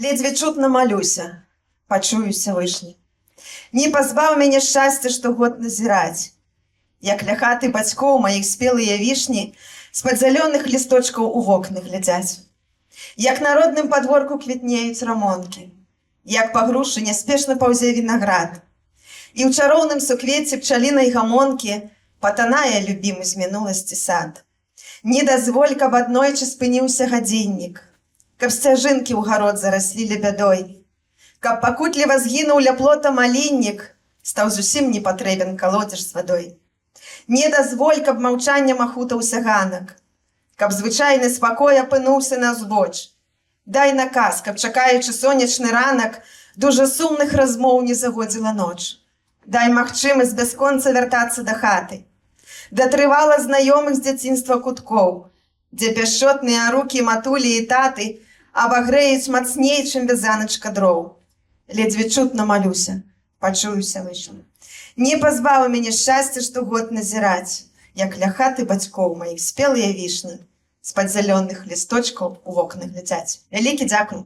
Ледзьве чутна малюся, пачуюся вышні. Не пазбаў мяне шчасця штогод назіраць, як ля хаты бацькоў маіх спелыя вішні з-пад зялёных лісточкаў у вокны глядзяць. Як на родным падворку квітнеюць рамонкі, як па грушы няспешна паўзе вінаград. І ў чароўным суквеці пчалінай гамонкі патанае любімы з мінуласці сад. Не дазволь, каб аднойчы спыніўся гадзіннік, каб сцяжынкі ў гарод зараслі лебядой, каб пакутліва згінуў ля плота маліннік, стаў зусім не патрэбен калодзеж з вадой. Не дазволь, каб маўчаннем ахутаўся ганак, каб звычайны спакой апынуўся на збоч. Дай наказ, каб, чакаючы сонечны ранак, дужа сумных размоў не загодзіла ноч. Дай магчымасць бясконца вяртацца да хаты, да трывала знаёмых з дзяцінства куткоў, дзе пяшчотныя рукі матулі і таты абагрэюць мацней, чым вязаначка дроў. Ледзьве чутна малюся, пачуюся вышні. Не пазбаў мяне шчасця штогод назіраць, як ля хаты бацькоў маіх спелыя вішні з-пад зялёных лісточкаў у вокны глядзяць. Вялікі дзякуй!